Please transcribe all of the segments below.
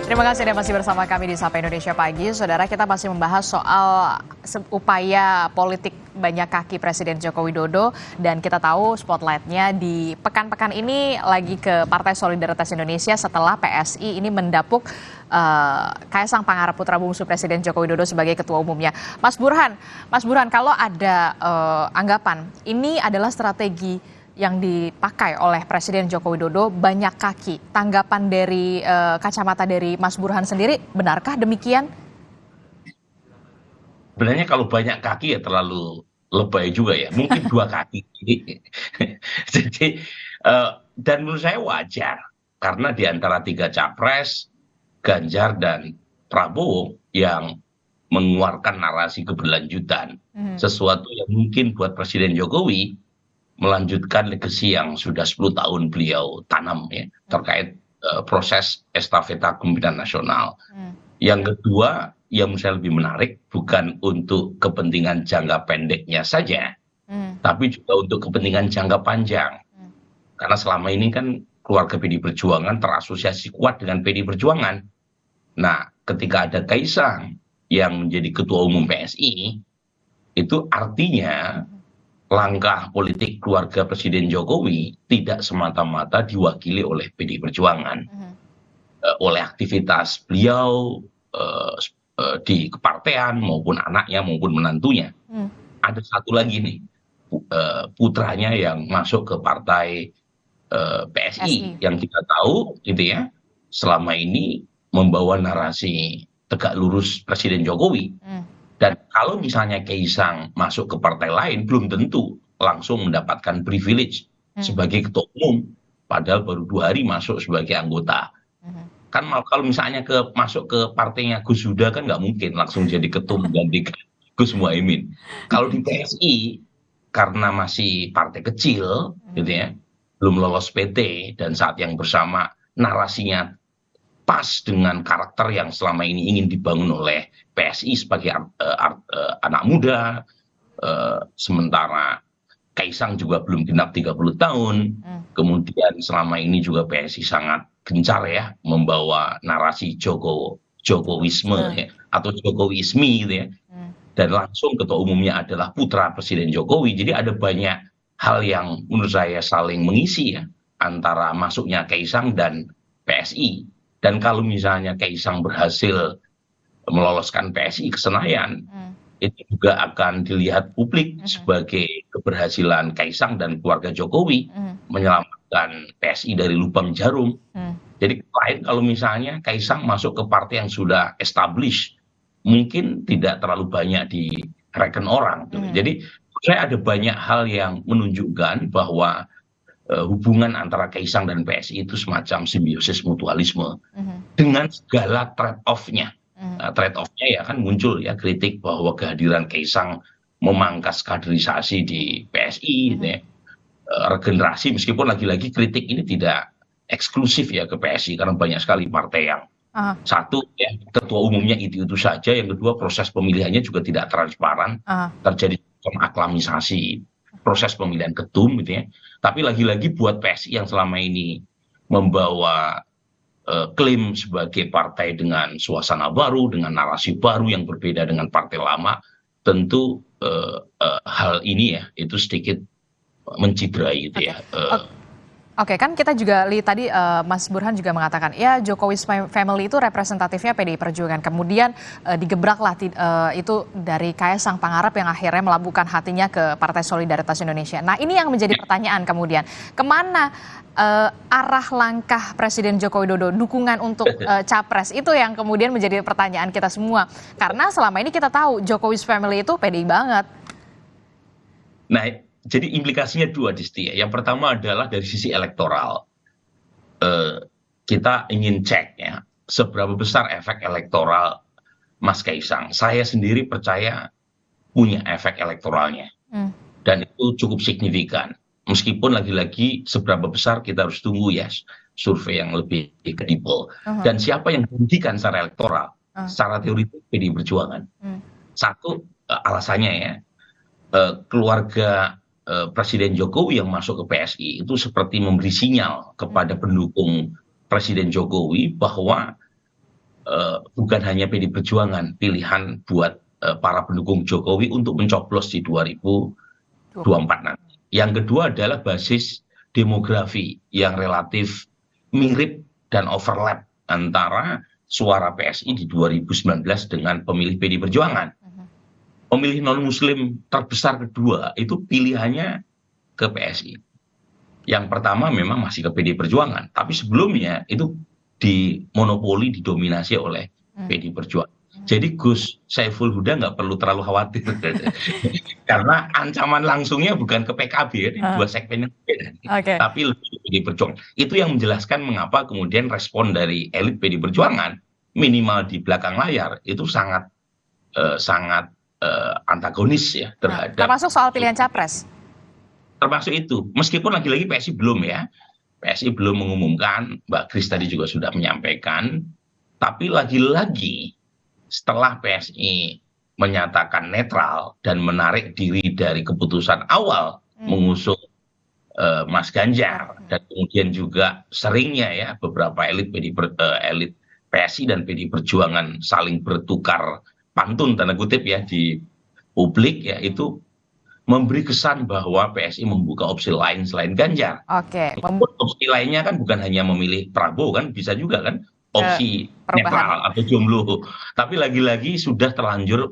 Terima kasih Anda masih bersama kami di Sapa Indonesia Pagi. Saudara, kita masih membahas soal upaya politik banyak kaki Presiden Joko Widodo. Dan kita tahu spotlightnya di pekan-pekan ini lagi ke Partai Solidaritas Indonesia setelah PSI ini mendapuk Kaisang Pangarep putra bungsu Presiden Joko Widodo sebagai ketua umumnya. Mas Burhan, kalau ada anggapan ini adalah strategi yang dipakai oleh Presiden Joko Widodo banyak kaki. Tanggapan dari kacamata dari Mas Burhan sendiri, benarkah demikian? Sebenarnya kalau banyak kaki ya terlalu lebay juga ya. Mungkin dua kaki. Jadi dan menurut saya wajar karena di antara tiga capres Ganjar dan Prabowo yang mengeluarkan narasi keberlanjutan, sesuatu yang mungkin buat Presiden Jokowi melanjutkan legasi yang sudah 10 tahun beliau tanam ya terkait proses estafeta kepemimpinan nasional. Yang kedua, yang menurut saya lebih menarik bukan untuk kepentingan jangka pendeknya saja, tapi juga untuk kepentingan jangka panjang. Karena selama ini kan keluarga PDI Perjuangan terasosiasi kuat dengan PDI Perjuangan. Nah, ketika ada Kaisang yang menjadi ketua umum PSI, itu artinya langkah politik keluarga Presiden Jokowi tidak semata-mata diwakili oleh PDI Perjuangan, oleh aktivitas beliau di kepartean maupun anaknya maupun menantunya. Ada satu lagi nih, putranya yang masuk ke partai PSI yang kita tahu gitu ya, selama ini membawa narasi tegak lurus Presiden Jokowi. Dan kalau misalnya Kaisang masuk ke partai lain, belum tentu langsung mendapatkan privilege sebagai ketua umum, padahal baru 2 hari masuk sebagai anggota. Kan kalau misalnya masuk ke partainya Gus Huda kan nggak mungkin langsung jadi ketua menggantikan Gus Muhaimin. Kalau di PSI, karena masih partai kecil, gitu ya, belum lolos PT, dan saat yang bersama narasinya pas dengan karakter yang selama ini ingin dibangun oleh PSI sebagai anak muda, sementara Kaisang juga belum genap 30 tahun, kemudian selama ini juga PSI sangat gencar ya membawa narasi Jokowisme ya, atau Jokowisme gitu ya, dan langsung ketua umumnya adalah putra Presiden Jokowi. Jadi ada banyak hal yang menurut saya saling mengisi ya antara masuknya Kaisang dan PSI. Dan kalau misalnya Kaisang berhasil meloloskan PSI ke Senayan, itu juga akan dilihat publik sebagai keberhasilan Kaisang dan keluarga Jokowi menyelamatkan PSI dari lubang jarum. Jadi lain kalau misalnya Kaisang masuk ke partai yang sudah established, mungkin tidak terlalu banyak direken orang. Jadi saya ada banyak hal yang menunjukkan bahwa hubungan antara Kaisang dan PSI itu semacam simbiosis mutualisme dengan segala trade off-nya. Trade off-nya ya kan muncul ya kritik bahwa kehadiran Kaisang memangkas kaderisasi di PSI, gitu ya. Regenerasi, meskipun lagi-lagi kritik ini tidak eksklusif ya ke PSI karena banyak sekali partai yang satu ya ketua umumnya itu saja, yang kedua proses pemilihannya juga tidak transparan, terjadi aklamisasi proses pemilihan ketum gitu ya. Tapi lagi-lagi buat PSI yang selama ini membawa klaim sebagai partai dengan suasana baru, dengan narasi baru yang berbeda dengan partai lama, tentu hal ini ya itu sedikit mencidrai gitu ya. Oke, kan kita juga lihat tadi Mas Burhan juga mengatakan ya Jokowi's family itu representatifnya PDI Perjuangan. Kemudian digebraklah itu dari Kaisang Pangarep yang akhirnya melabuhkan hatinya ke Partai Solidaritas Indonesia. Nah, ini yang menjadi pertanyaan kemudian, kemana arah langkah Presiden Joko Widodo, dukungan untuk capres, itu yang kemudian menjadi pertanyaan kita semua. Karena selama ini kita tahu Jokowi's family itu PDI banget. Nah, jadi implikasinya dua, Disti. Yang pertama adalah dari sisi elektoral. Kita ingin cek ya, seberapa besar efek elektoral Mas Kaisang. Saya sendiri percaya punya efek elektoralnya. Dan itu cukup signifikan. Meskipun lagi-lagi seberapa besar kita harus tunggu ya survei yang lebih kredibel. Dan siapa yang dirugikan secara elektoral? Secara teoritis PDI Perjuangan. Satu, alasannya ya, keluarga Presiden Jokowi yang masuk ke PSI itu seperti memberi sinyal kepada pendukung Presiden Jokowi bahwa bukan hanya PD Perjuangan pilihan buat para pendukung Jokowi untuk mencoblos di 2024 nanti. Yang kedua adalah basis demografi yang relatif mirip dan overlap antara suara PSI di 2019 dengan pemilih PD Perjuangan. Pemilih non-muslim terbesar kedua itu pilihannya ke PSI. Yang pertama memang masih ke PD Perjuangan, tapi sebelumnya itu dimonopoli, didominasi oleh PD Perjuangan. Jadi Gus Saiful Huda nggak perlu terlalu khawatir karena ancaman langsungnya bukan ke PKB ya, dua segmen yang berbeda, tapi lebih ke PD Perjuangan. Itu yang menjelaskan mengapa kemudian respon dari elit PD Perjuangan minimal di belakang layar itu sangat antagonis ya terhadap. Termasuk soal pilihan capres. Termasuk itu, meskipun lagi-lagi PSI belum ya, PSI belum mengumumkan, Mbak Kris tadi juga sudah menyampaikan, tapi lagi-lagi setelah PSI menyatakan netral dan menarik diri dari keputusan awal mengusung Mas Ganjar, dan kemudian juga seringnya ya beberapa elit PSI dan PD Perjuangan saling bertukar pantun tanda kutip ya di publik ya, itu memberi kesan bahwa PSI membuka opsi lain selain Ganjar. Opsi lainnya kan bukan hanya memilih Prabowo kan, bisa juga kan opsi netral atau jomblo. Tapi lagi-lagi sudah terlanjur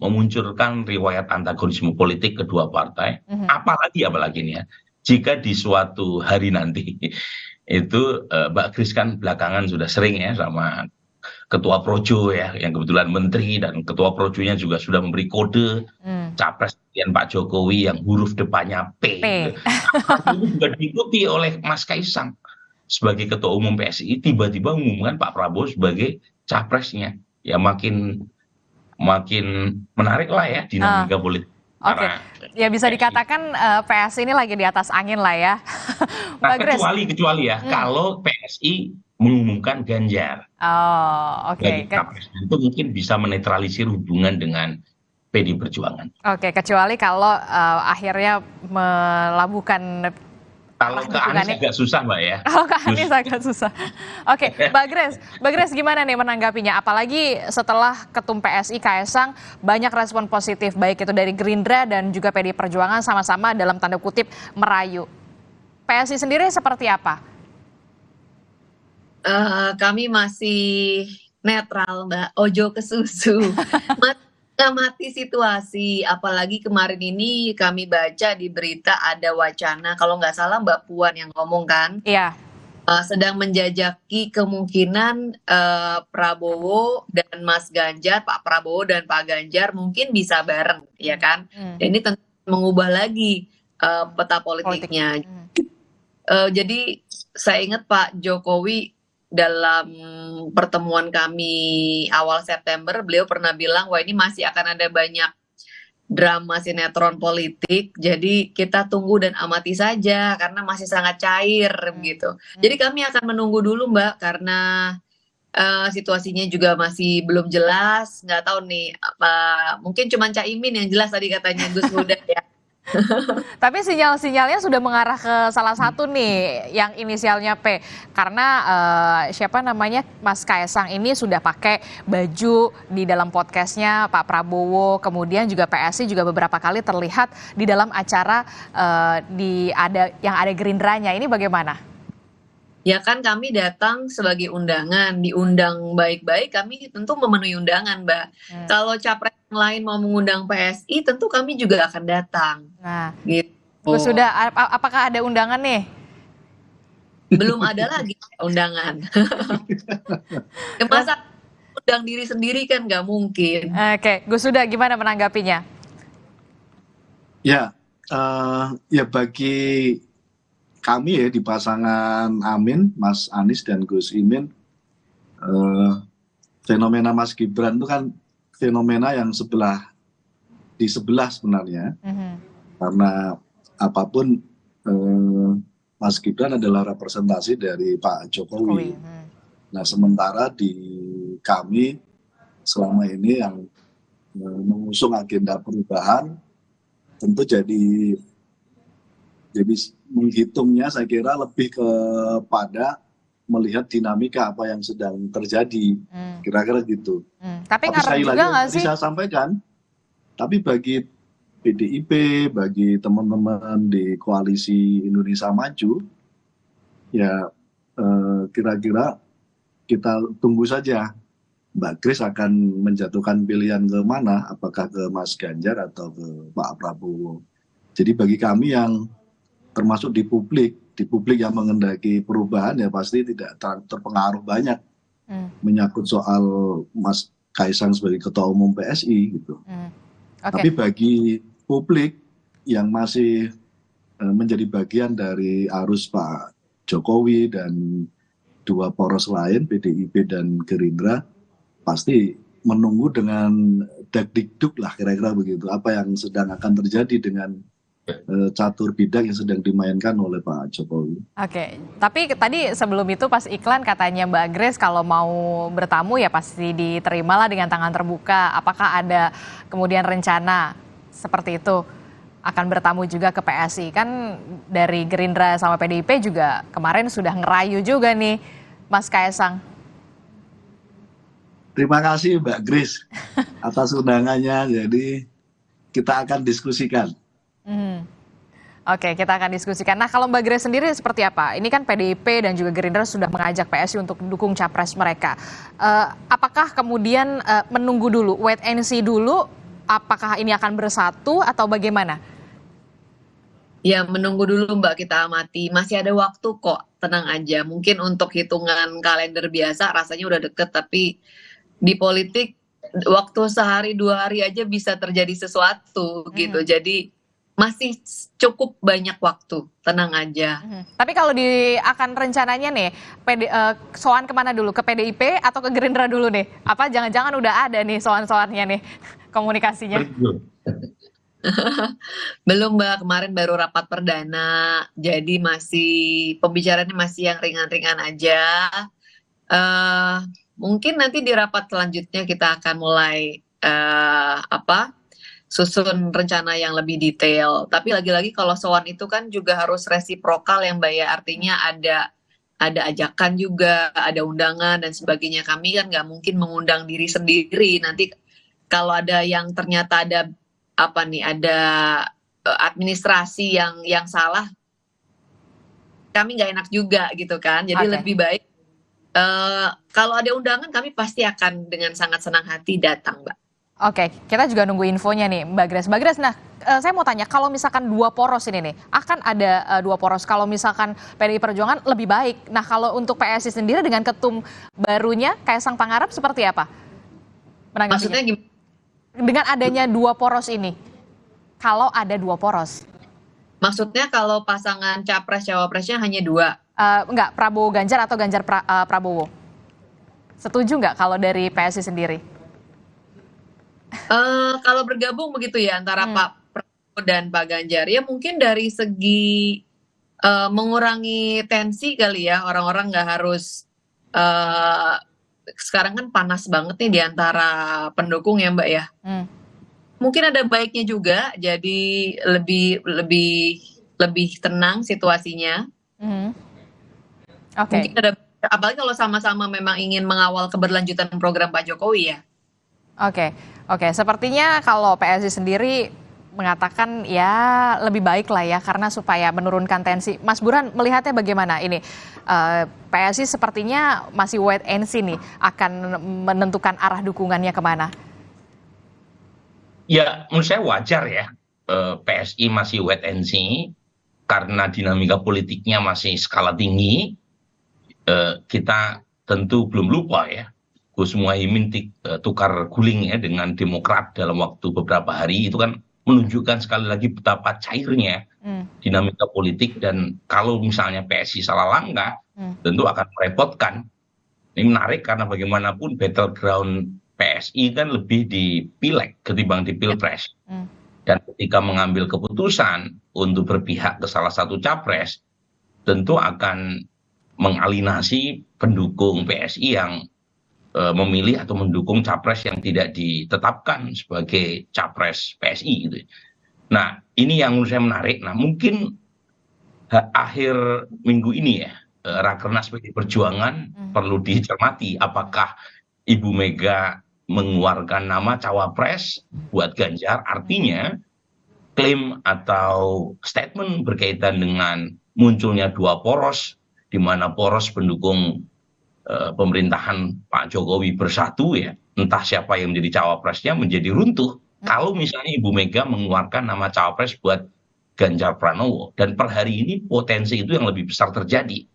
memunculkan riwayat antagonisme politik kedua partai. Apalagi nih ya, jika di suatu hari nanti itu Mbak Kris kan belakangan sudah sering ya sama Ketua Projo ya, yang kebetulan menteri, dan Ketua Projonya juga sudah memberi kode capres pilihan Pak Jokowi yang huruf depannya P. Ini juga diikuti oleh Mas Kaisang sebagai Ketua Umum PSI, tiba-tiba mengumumkan Pak Prabowo sebagai capresnya. Ya makin menarik lah ya dinamika politik. Ya bisa dikatakan PSI ini lagi di atas angin lah ya. Nah, kecuali ya kalau PSI mengumumkan Ganjar. Itu mungkin bisa menetralisir hubungan dengan PD Perjuangan. Kecuali kalau akhirnya melabuhkan. Kalau ke Anies agak susah Mbak ya. Kalau ke Anies agak susah. Mbak Grace gimana nih menanggapinya? Apalagi setelah Ketum PSI Kaisang banyak respon positif, baik itu dari Gerindra dan juga PD Perjuangan sama-sama dalam tanda kutip merayu. PSI sendiri seperti apa? Kami masih netral Mbak, ojo ke susu. Mengamati situasi, apalagi kemarin ini kami baca di berita ada wacana, kalau nggak salah Mbak Puan yang ngomong kan, sedang menjajaki kemungkinan Prabowo dan Mas Ganjar, Pak Prabowo dan Pak Ganjar mungkin bisa bareng, ya kan? Dan ini tentu mengubah lagi peta politiknya. Jadi saya ingat Pak Jokowi dalam pertemuan kami awal September, beliau pernah bilang, wah ini masih akan ada banyak drama sinetron politik, jadi kita tunggu dan amati saja karena masih sangat cair gitu. Jadi kami akan menunggu dulu Mbak, karena situasinya juga masih belum jelas, nggak tahu nih, mungkin cuma Caimin yang jelas tadi katanya Gus Huda ya. Tapi sinyal-sinyalnya sudah mengarah ke salah satu nih yang inisialnya P, karena siapa namanya Mas Kaisang ini sudah pakai baju di dalam podcastnya Pak Prabowo, kemudian juga PSI juga beberapa kali terlihat di dalam acara yang ada Gerindranya. Ini bagaimana? Ya kan kami datang sebagai undangan, diundang baik-baik, kami tentu memenuhi undangan Mbak. Kalau capres yang lain mau mengundang PSI, tentu kami juga akan datang. Nah, gitu. Sudah, apakah ada undangan nih? Belum ada lagi undangan. Masa undang diri sendiri kan nggak mungkin. Gus Huda gimana menanggapinya? Ya bagi kami ya di pasangan Amin, Mas Anies dan Gus Imin, fenomena Mas Gibran itu kan fenomena yang di sebelah sebenarnya, karena apapun Mas Gibran adalah representasi dari Pak Jokowi. Nah sementara di kami selama ini yang mengusung agenda perubahan, tentu jadi menghitungnya saya kira lebih kepada melihat dinamika apa yang sedang terjadi kira-kira gitu. Tapi Tapi ngaruh sekali juga lagi nggak tadi sih? saya sampaikan, tapi bagi PDIP, bagi teman-teman di koalisi Indonesia Maju, ya kira-kira kita tunggu saja Mbak Grace akan menjatuhkan pilihan ke mana, apakah ke Mas Ganjar atau ke Pak Prabowo. Jadi bagi kami yang termasuk di publik yang mengendaki perubahan ya pasti tidak terpengaruh banyak menyangkut soal Mas Kaisang sebagai Ketua Umum PSI gitu. Oke. Tapi bagi publik yang masih menjadi bagian dari arus Pak Jokowi dan dua poros lain, PDIP dan Gerindra, pasti menunggu dengan dagdikduk lah kira-kira begitu. Apa yang sedang akan terjadi dengan catur bidang yang sedang dimainkan oleh Pak Jokowi. Oke, tapi tadi sebelum itu pas iklan katanya Mbak Grace kalau mau bertamu ya pasti diterimalah dengan tangan terbuka. Apakah ada kemudian rencana seperti itu akan bertamu juga ke PSI? Kan dari Gerindra sama PDIP juga kemarin sudah ngerayu juga nih Mas Kaisang. Terima kasih Mbak Grace atas undangannya. Jadi kita akan diskusikan. Oke, kita akan diskusikan. Nah, kalau Mbak Grace sendiri seperti apa? Ini kan PDIP dan juga Gerindra sudah mengajak PSI untuk mendukung capres mereka. Apakah kemudian menunggu dulu, wait and see dulu, apakah ini akan bersatu atau bagaimana? Ya, menunggu dulu Mbak, kita amati. Masih ada waktu kok, tenang aja. Mungkin untuk hitungan kalender biasa rasanya udah deket, tapi di politik waktu sehari 2 hari aja bisa terjadi sesuatu gitu. Jadi masih cukup banyak waktu, tenang aja. Tapi kalau akan rencananya nih, soan kemana dulu? Ke PDIP atau ke Gerindra dulu nih? Apa jangan-jangan udah ada nih soan-soannya nih komunikasinya? Belum Mbak, kemarin baru rapat perdana, jadi masih pembicaraannya masih yang ringan-ringan aja. Mungkin nanti di rapat selanjutnya kita akan mulai susun rencana yang lebih detail. Tapi lagi-lagi kalau soan itu kan juga harus resiprokal ya Mbak ya, artinya ada ajakan juga, ada undangan dan sebagainya. Kami kan nggak mungkin mengundang diri sendiri. Nanti kalau ada yang ternyata ada ada administrasi yang salah, kami nggak enak juga gitu kan. Jadi lebih baik kalau ada undangan kami pasti akan dengan sangat senang hati datang Mbak. Oke, kita juga nunggu infonya nih Mbak Grace. Mbak Grace, nah saya mau tanya, kalau misalkan dua poros ini nih, akan ada dua poros. Kalau misalkan PDI Perjuangan lebih baik. Nah kalau untuk PSI sendiri dengan ketum barunya, Kaisang Pangarep seperti apa? Maksudnya gimana? Dengan adanya dua poros ini, kalau ada dua poros. Maksudnya kalau pasangan capres-cawapresnya hanya 2? Enggak, Prabowo Ganjar atau Ganjar Prabowo. Setuju nggak kalau dari PSI sendiri? Kalau bergabung begitu ya antara Pak Prabowo dan Pak Ganjar, ya mungkin dari segi mengurangi tensi kali ya, orang-orang nggak harus sekarang kan panas banget nih di antara pendukung ya Mbak ya. Mungkin ada baiknya juga, jadi lebih tenang situasinya. Oke. Mungkin ada, apalagi kalau sama-sama memang ingin mengawal keberlanjutan program Pak Jokowi ya. Oke. Sepertinya kalau PSI sendiri mengatakan ya lebih baik lah ya karena supaya menurunkan tensi. Mas Burhan melihatnya bagaimana ini? PSI sepertinya masih wait and see nih akan menentukan arah dukungannya kemana. Ya, menurut saya wajar ya PSI masih wait and see karena dinamika politiknya masih skala tinggi. Kita tentu belum lupa ya, Gus Muhaimin tukar guling ya dengan Demokrat dalam waktu beberapa hari, itu kan menunjukkan sekali lagi betapa cairnya dinamika politik, dan kalau misalnya PSI salah langkah tentu akan merepotkan. Ini menarik karena bagaimanapun battleground PSI kan lebih di pileg ketimbang di pilpres, dan ketika mengambil keputusan untuk berpihak ke salah satu capres tentu akan mengalinasi pendukung PSI yang memilih atau mendukung capres yang tidak ditetapkan sebagai capres PSI gitu. Nah, ini yang menurut saya menarik. Nah, mungkin akhir minggu ini ya, Rakernas PDI Perjuangan perlu dicermati apakah Ibu Mega mengeluarkan nama cawapres buat Ganjar, artinya klaim atau statement berkaitan dengan munculnya dua poros, di mana poros pendukung pemerintahan Pak Jokowi bersatu ya, entah siapa yang menjadi cawapresnya menjadi runtuh. Kalau misalnya Ibu Mega mengeluarkan nama cawapres buat Ganjar Pranowo, dan per hari ini potensi itu yang lebih besar terjadi,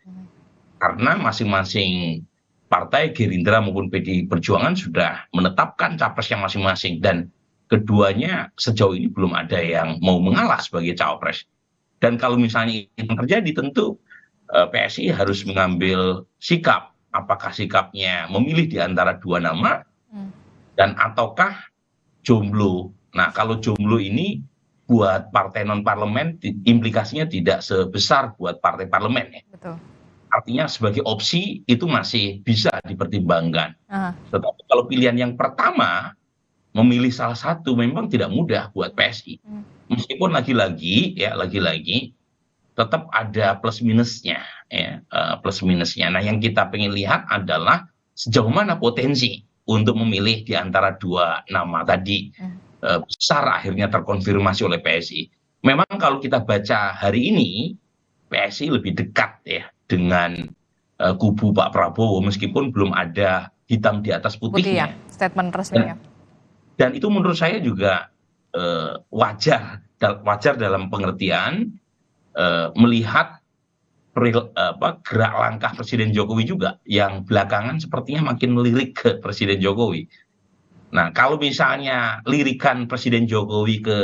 karena masing-masing partai Gerindra maupun PDI Perjuangan sudah menetapkan capresnya masing-masing, dan keduanya sejauh ini belum ada yang mau mengalah sebagai cawapres. Dan kalau misalnya itu terjadi, tentu PSI harus mengambil sikap, apakah sikapnya memilih di antara dua nama dan ataukah jomblo. Nah, kalau jomblo ini buat partai non parlemen implikasinya tidak sebesar buat partai parlemen ya. Betul. Artinya sebagai opsi itu masih bisa dipertimbangkan. Tetapi kalau pilihan yang pertama, memilih salah satu memang tidak mudah buat PSI. Meskipun lagi-lagi tetap ada plus minusnya ya, plus minusnya. Nah, yang kita pengen lihat adalah sejauh mana potensi untuk memilih di antara dua nama tadi besar akhirnya terkonfirmasi oleh PSI. Memang kalau kita baca hari ini PSI lebih dekat ya dengan kubu Pak Prabowo, meskipun belum ada hitam di atas putihnya. Putih ya, statement resminya. Dan itu menurut saya juga wajar dalam pengertian melihat gerak langkah Presiden Jokowi juga yang belakangan sepertinya makin melirik ke Presiden Jokowi. Nah, kalau misalnya lirikan Presiden Jokowi ke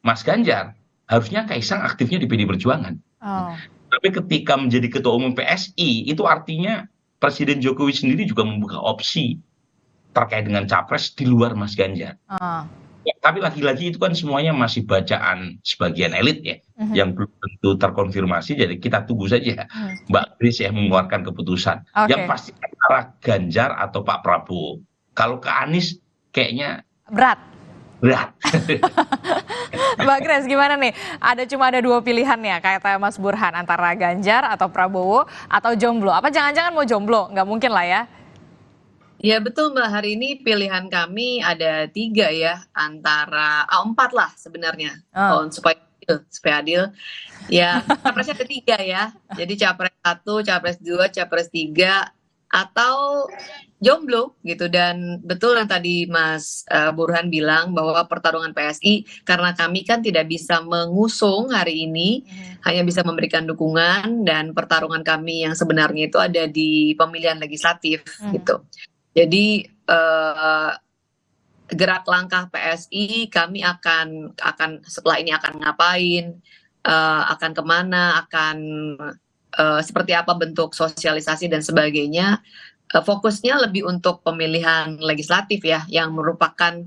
Mas Ganjar, harusnya Kaisang aktifnya di PD Perjuangan. Tapi ketika menjadi ketua umum PSI, itu artinya Presiden Jokowi sendiri juga membuka opsi terkait dengan capres di luar Mas Ganjar. Ya, tapi lagi-lagi itu kan semuanya masih bacaan sebagian elit ya, yang belum tentu terkonfirmasi. Jadi kita tunggu saja Mbak Grace yang mengeluarkan keputusan. Yang pasti antara Ganjar atau Pak Prabowo. Kalau ke Anies kayaknya berat. Mbak Grace gimana nih? Cuma ada dua pilihan ya, kayak Mas Burhan, antara Ganjar atau Prabowo atau jomblo. Apa jangan-jangan mau jomblo? Nggak mungkin lah ya. Ya betul Mbak, hari ini pilihan kami ada 3 ya, antara 4 lah sebenarnya, supaya adil. Ya, capresnya ada 3 ya, jadi capres 1, capres 2, capres 3, atau jomblo gitu. Dan betul yang tadi Mas Burhan bilang bahwa pertarungan PSI, karena kami kan tidak bisa mengusung hari ini, hanya bisa memberikan dukungan, dan pertarungan kami yang sebenarnya itu ada di pemilihan legislatif gitu. Jadi gerak langkah PSI kami akan setelah ini akan ngapain, akan kemana, akan seperti apa bentuk sosialisasi dan sebagainya. Fokusnya lebih untuk pemilihan legislatif ya, yang merupakan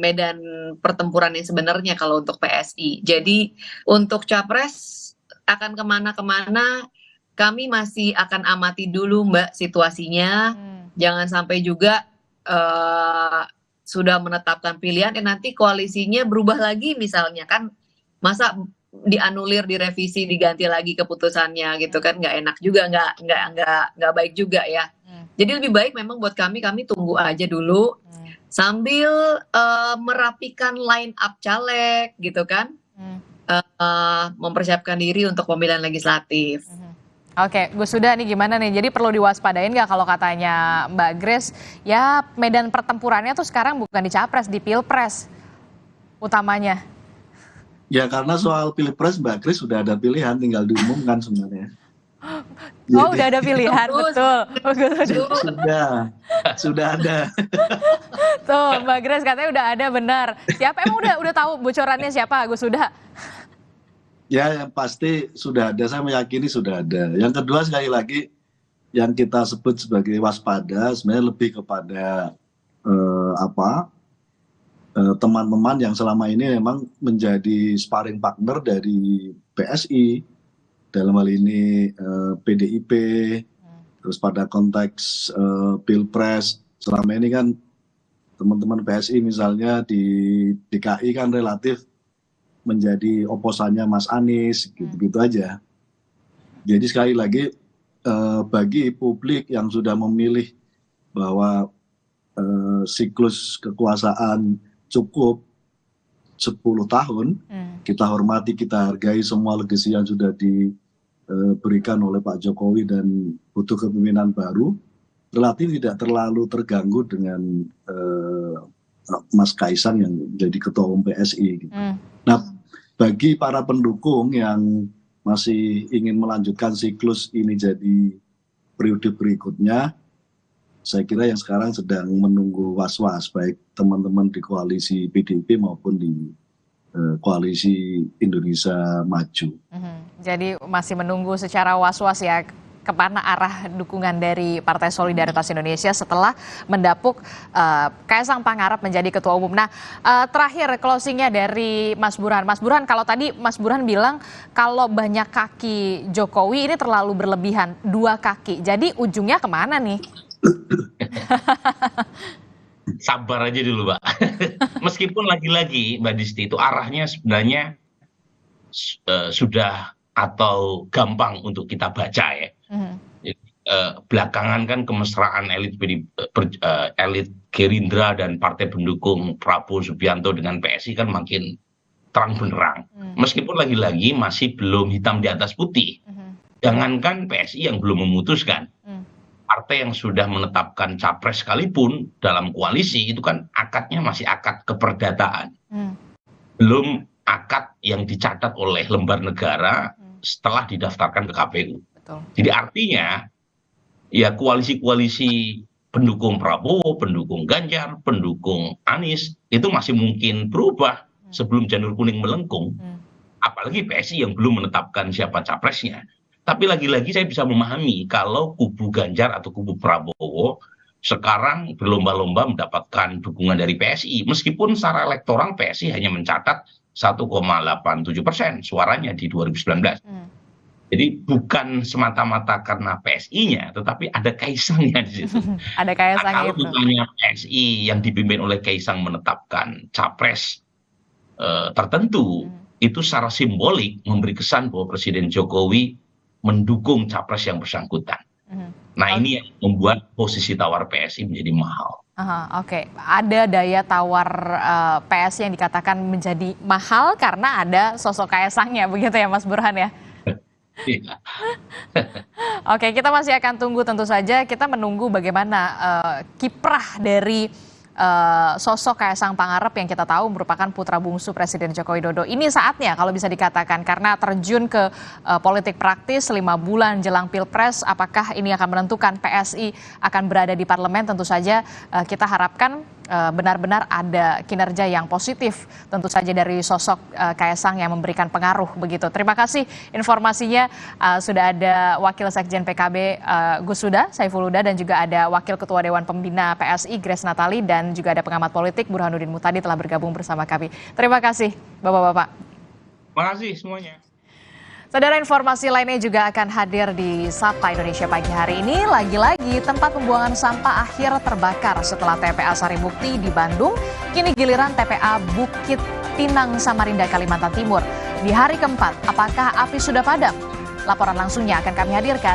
medan pertempuran yang sebenarnya kalau untuk PSI. Jadi untuk capres akan kemana-kemana, kami masih akan amati dulu Mbak situasinya. Jangan sampai juga sudah menetapkan pilihan, nanti koalisinya berubah lagi misalnya, kan masa dianulir, direvisi, diganti lagi keputusannya gitu kan, nggak enak juga, nggak baik juga ya. Jadi lebih baik memang buat kami tunggu aja dulu sambil merapikan line up caleg gitu kan, mempersiapkan diri untuk pemilihan legislatif. Oke, Gus Huda nih gimana nih? Jadi perlu diwaspadain nggak kalau katanya Mbak Grace, ya medan pertempurannya tuh sekarang bukan di Capres, di Pilpres utamanya. Ya karena soal Pilpres Mbak Grace sudah ada pilihan, tinggal diumumkan sebenarnya. Oh, udah ada pilihan, betul. Sudah ada. Tuh, Mbak Grace katanya udah ada, benar. Siapa emang udah tahu bocorannya siapa, Gus Huda? Ya, yang pasti sudah ada, saya meyakini sudah ada. Yang kedua, sekali lagi, yang kita sebut sebagai waspada sebenarnya lebih kepada teman-teman yang selama ini memang menjadi sparring partner dari PSI, dalam hal ini PDIP, terus pada konteks Pilpres, selama ini kan teman-teman PSI misalnya di DKI kan relatif menjadi oposannya Mas Anies, gitu-gitu aja. Jadi sekali lagi bagi publik yang sudah memilih bahwa siklus kekuasaan cukup 10 tahun. Kita hormati, kita hargai semua legasi yang sudah diberikan oleh Pak Jokowi dan butuh kepemimpinan baru. Relatif tidak terlalu terganggu dengan Mas Kaisang yang jadi ketua umum PSI. Gitu. Nah, bagi para pendukung yang masih ingin melanjutkan siklus ini jadi periode berikutnya, saya kira yang sekarang sedang menunggu was-was, baik teman-teman di koalisi PDIP maupun di koalisi Indonesia Maju. Jadi masih menunggu secara was-was ya kemana arah dukungan dari Partai Solidaritas Indonesia setelah mendapuk Kaisang Pangarep menjadi ketua umum. Nah, terakhir closingnya dari Mas Burhan. Mas Burhan, kalau tadi Mas Burhan bilang kalau banyak kaki Jokowi ini terlalu berlebihan, 2 kaki. Jadi ujungnya kemana nih? Sabar aja dulu, Mbak. Meskipun lagi-lagi Mbak Disti itu arahnya sebenarnya sudah atau gampang untuk kita baca ya. Jadi, belakangan kan kemesraan elit Gerindra dan partai pendukung Prabowo Subianto dengan PSI kan makin terang benderang. Meskipun lagi-lagi masih belum hitam di atas putih. Jangankan PSI yang belum memutuskan. Partai yang sudah menetapkan capres sekalipun dalam koalisi itu kan akadnya masih akad keperdataan. Belum akad yang dicatat oleh lembar negara setelah didaftarkan ke KPU. Betul. Jadi artinya ya koalisi-koalisi pendukung Prabowo, pendukung Ganjar, pendukung Anies itu masih mungkin berubah sebelum janur kuning melengkung. Apalagi PSI yang belum menetapkan siapa capresnya. Tapi lagi-lagi saya bisa memahami kalau kubu Ganjar atau kubu Prabowo sekarang berlomba-lomba mendapatkan dukungan dari PSI. Meskipun secara elektoral PSI hanya mencatat 1,87% suaranya di 2019. Jadi bukan semata-mata karena PSI-nya, tetapi ada Kaisangnya di situ. Ada Kaisang itu. Kalau misalnya PSI yang dipimpin oleh Kaisang menetapkan capres tertentu, itu secara simbolik memberi kesan bahwa Presiden Jokowi mendukung capres yang bersangkutan. Nah, ini yang membuat posisi tawar PSI menjadi mahal. Oke. Ada daya tawar PSI yang dikatakan menjadi mahal karena ada sosok Kaisangnya, begitu ya Mas Burhan ya? Iya. Oke, kita masih akan tunggu tentu saja. Kita menunggu bagaimana kiprah dari sosok Kaisang Pangarep yang kita tahu merupakan putra bungsu Presiden Joko Widodo. Ini saatnya kalau bisa dikatakan karena terjun ke politik praktis 5 bulan jelang Pilpres, apakah ini akan menentukan PSI akan berada di parlemen? Tentu saja kita harapkan benar-benar ada kinerja yang positif tentu saja dari sosok Kaisang yang memberikan pengaruh begitu. Terima kasih informasinya. Sudah ada Wakil Sekjen PKB Gus Huda Saiful Huda dan juga ada Wakil Ketua Dewan Pembina PSI Grace Natali dan juga ada pengamat politik Burhanuddin Muhtadi telah bergabung bersama kami. Terima kasih Bapak-bapak. Terima kasih semuanya. Saudara, informasi lainnya juga akan hadir di Sapa Indonesia pagi hari ini. Lagi-lagi tempat pembuangan sampah akhir terbakar setelah TPA Sarimukti di Bandung. Kini giliran TPA Bukit Tinang Samarinda Kalimantan Timur. Di hari keempat, apakah api sudah padam? Laporan langsungnya akan kami hadirkan.